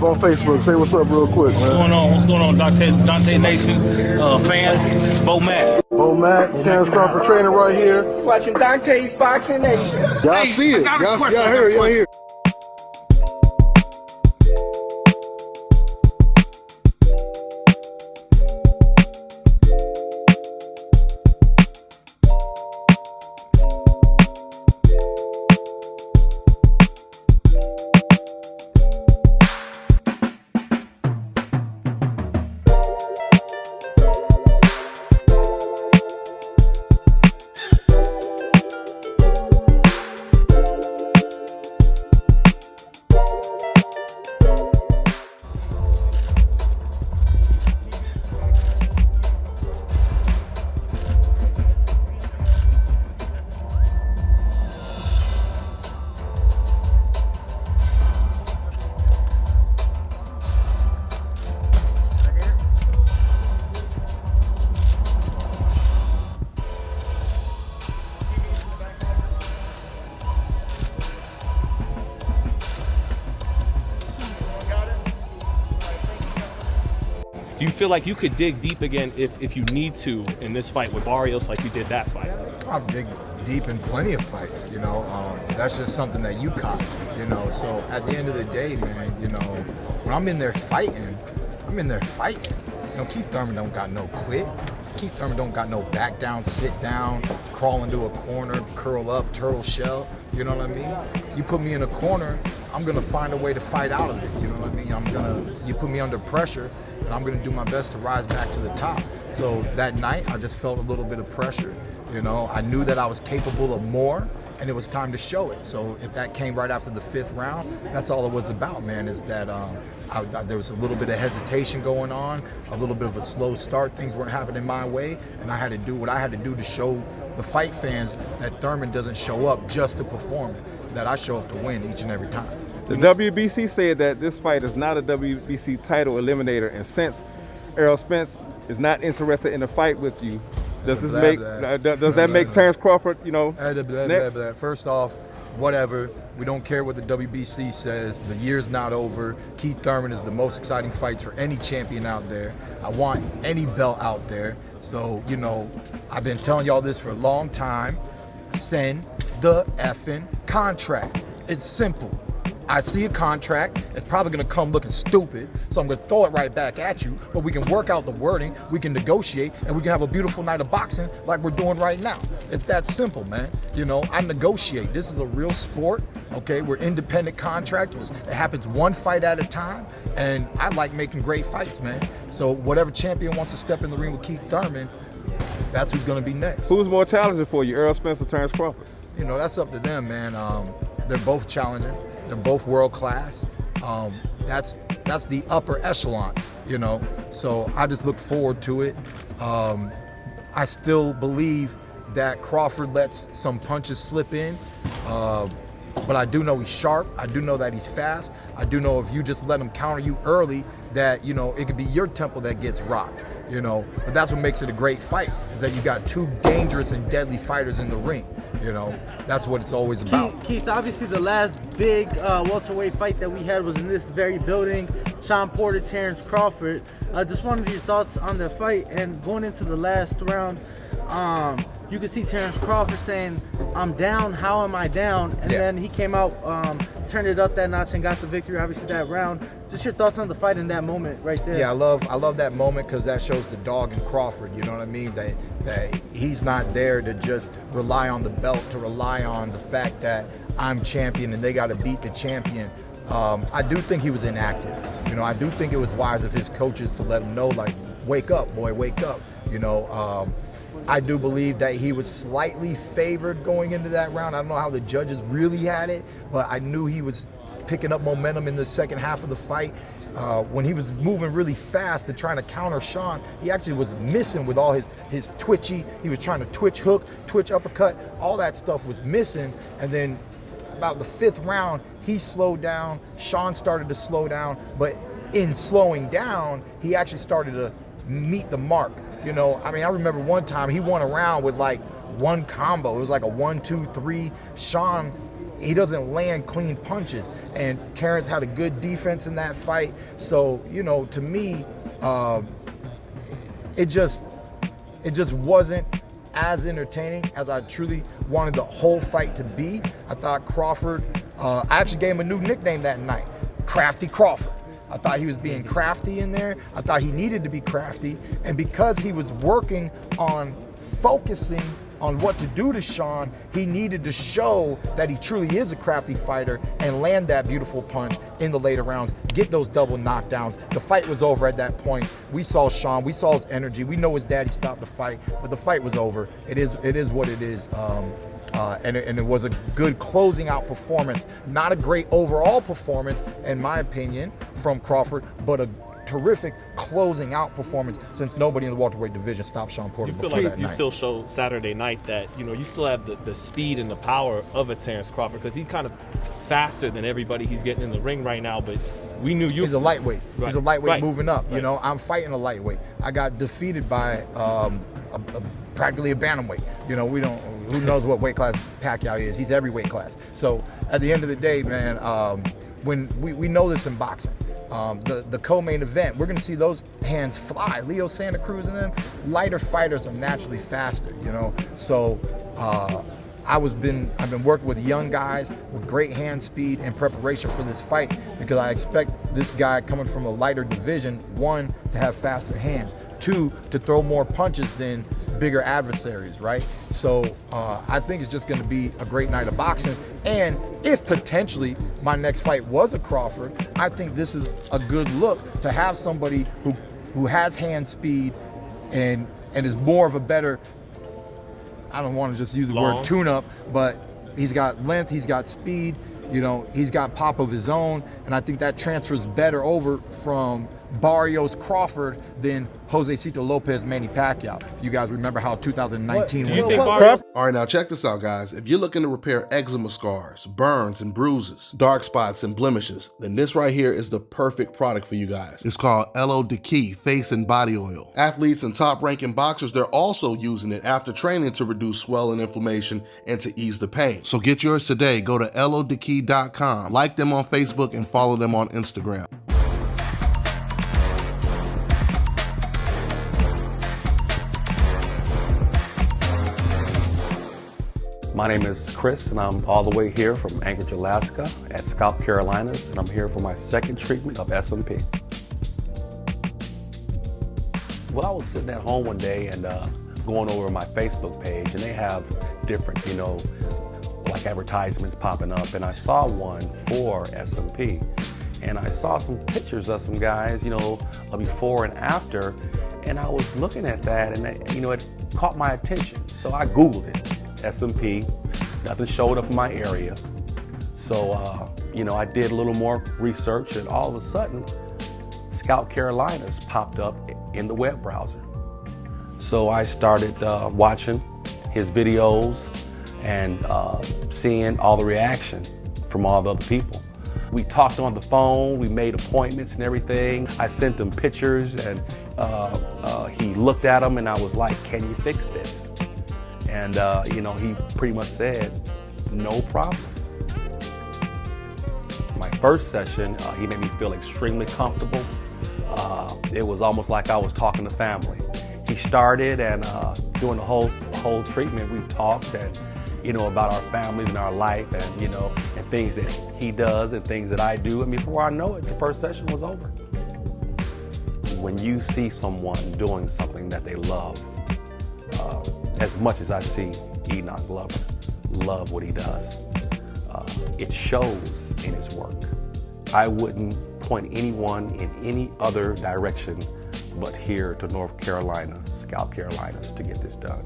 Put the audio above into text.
live on Facebook. Say what's up real quick, man. What's going on? What's going on, Dante Nation fans? Bo Mac. Bo Mac, Terence Crawford training right here. Watching Dante's Boxing Nation. Y'all see it. Y'all hear it. Y'all hear it. Do you feel like you could dig deep again if you need to in this fight with Barrios like you did that fight? I've dig deep in plenty of fights, you know. That's just something that you caught, you know. So at the end of the day, man, you know, when I'm in there fighting, I'm in there fighting. You know, Keith Thurman don't got no quit. Keith Thurman don't got no back down, sit down, crawl into a corner, curl up, turtle shell. You know what I mean? You put me in a corner, I'm gonna find a way to fight out of it. You know what I mean? You put me under pressure, and I'm gonna do my best to rise back to the top. So that night, I just felt a little bit of pressure. You know, I knew that I was capable of more, and it was time to show it. So if that came right after the 5th round, that's all it was about, man, is that there was a little bit of hesitation going on, a little bit of a slow start. Things weren't happening my way, and I had to do what I had to do to show the fight fans that Thurman doesn't show up just to perform it, that I show up to win each and every time. The WBC said that this fight is not a WBC title eliminator, and since Errol Spence is not interested in a fight with you, does that make Terence Crawford, you know, next? First off, whatever. We don't care what the WBC says. The year's not over. Keith Thurman is the most exciting fights for any champion out there. I want any belt out there. So, you know, I've been telling y'all this for a long time. Send the effing contract. It's simple. I see a contract, it's probably gonna come looking stupid, so I'm gonna throw it right back at you, but we can work out the wording, we can negotiate, and we can have a beautiful night of boxing like we're doing right now. It's that simple, man. You know, I negotiate. This is a real sport, okay? We're independent contractors. It happens one fight at a time, and I like making great fights, man. So whatever champion wants to step in the ring with Keith Thurman, that's who's gonna be next. Who's more challenging for you, Errol Spence or Terence Crawford? You know, that's up to them, man. They're both challenging. They're both world class. That's the upper echelon, you know. So I just look forward to it. I still believe that Crawford lets some punches slip in, but I do know he's sharp. I do know that he's fast. I do know if you just let him counter you early, that, you know, it could be your temple that gets rocked, you know. But that's what makes it a great fight, is that you got two dangerous and deadly fighters in the ring. You know, that's what it's always about. Keith, obviously the last big welterweight fight that we had was in this very building. Sean Porter, Terence Crawford. Just wanted your thoughts on the fight, and going into the last round, you could see Terence Crawford saying, "I'm down, how am I down?" And then he came out, turned it up that notch and got the victory, obviously, that round. Just your thoughts on the fight in that moment right there. Yeah, I love that moment, because that shows the dog in Crawford, you know what I mean? That he's not there to just rely on the belt, to rely on the fact that I'm champion and they got to beat the champion. I do think he was inactive. You know, I do think it was wise of his coaches to let him know, like, wake up, boy, wake up. You know, I do believe that he was slightly favored going into that round. I don't know how the judges really had it, but I knew he was picking up momentum in the second half of the fight. When he was moving really fast and trying to counter Sean, he actually was missing with all his twitchy. He was trying to twitch hook, twitch uppercut, all that stuff was missing. And then about the 5th round, he slowed down. Sean started to slow down, but in slowing down, he actually started to meet the mark. You know, I mean, I remember one time he won a round with like one combo. It was like a 1, 2, 3. Sean he doesn't land clean punches. And Terence had a good defense in that fight. So, you know, to me, it just wasn't as entertaining as I truly wanted the whole fight to be. I thought Crawford, I actually gave him a new nickname that night, Crafty Crawford. I thought he was being crafty in there. I thought he needed to be crafty. And because he was working on focusing on what to do to Sean, he needed to show that he truly is a crafty fighter and land that beautiful punch in the later rounds, get those double knockdowns. The fight was over at that point. We saw Sean, we saw his energy. We know his daddy stopped the fight, but the fight was over. It is what it is. And it was a good closing out performance. Not a great overall performance, in my opinion, from Crawford, but a terrific closing out performance since nobody in the welterweight division stopped Sean Porter before that night. You feel like you still showed Saturday night that, you know, you still have the speed and the power of a Terence Crawford, because he's kind of faster than everybody he's getting in the ring right now, but we knew you. He's a lightweight. Right. He's a lightweight Right. moving up. Right. You know, I'm fighting a lightweight. I got defeated by practically a bantamweight. You know, who knows what weight class Pacquiao is. He's every weight class. So at the end of the day, man, when we know this in boxing, the co-main event, we're gonna see those hands fly. Leo Santa Cruz and them, lighter fighters are naturally faster, you know? So I've been working with young guys with great hand speed in preparation for this fight, because I expect this guy coming from a lighter division, one, to have faster hands, two, to throw more punches than bigger adversaries, right? So I think it's just gonna be a great night of boxing. And if potentially my next fight was a Crawford, I think this is a good look to have somebody who has hand speed and is more of a better, I don't want to just use the word tune-up, but he's got length, he's got speed, you know, he's got pop of his own, and I think that transfers better over from Barrios Crawford than Jose Cito Lopez Manny Pacquiao. If you guys remember how 2019 went. All right, now check this out, guys. If you're looking to repair eczema scars, burns and bruises, dark spots and blemishes, then this right here is the perfect product for you guys. It's called LO Decay Face and Body Oil. Athletes and top-ranking boxers, they're also using it after training to reduce swelling, inflammation, and to ease the pain. So get yours today. Go to lodecay.com, like them on Facebook, and follow them on Instagram. My name is Chris, and I'm all the way here from Anchorage, Alaska at Scalp Carolinas, and I'm here for my second treatment of SMP. Well, I was sitting at home one day and going over my Facebook page, and they have different, you know, like advertisements popping up, and I saw one for SMP. And I saw some pictures of some guys, you know, before and after, and I was looking at that, and you know, it caught my attention. So I Googled it. SMP, nothing showed up in my area. So, you know, I did a little more research, and all of a sudden, Scalp Carolinas popped up in the web browser. So I started watching his videos and seeing all the reaction from all the other people. We talked on the phone, we made appointments and everything. I sent him pictures, and he looked at them, and I was like, can you fix this? And, you know, he pretty much said, no problem. My first session, he made me feel extremely comfortable. It was almost like I was talking to family. He started, and during the whole treatment, we talked, and, you know, about our families and our life, and, you know, and things that he does and things that I do. And before I know it, the first session was over. When you see someone doing something that they love, as much as I see Enoch Glover love what he does, it shows in his work. I wouldn't point anyone in any other direction but here to North Carolina, Scalp Carolinas, to get this done.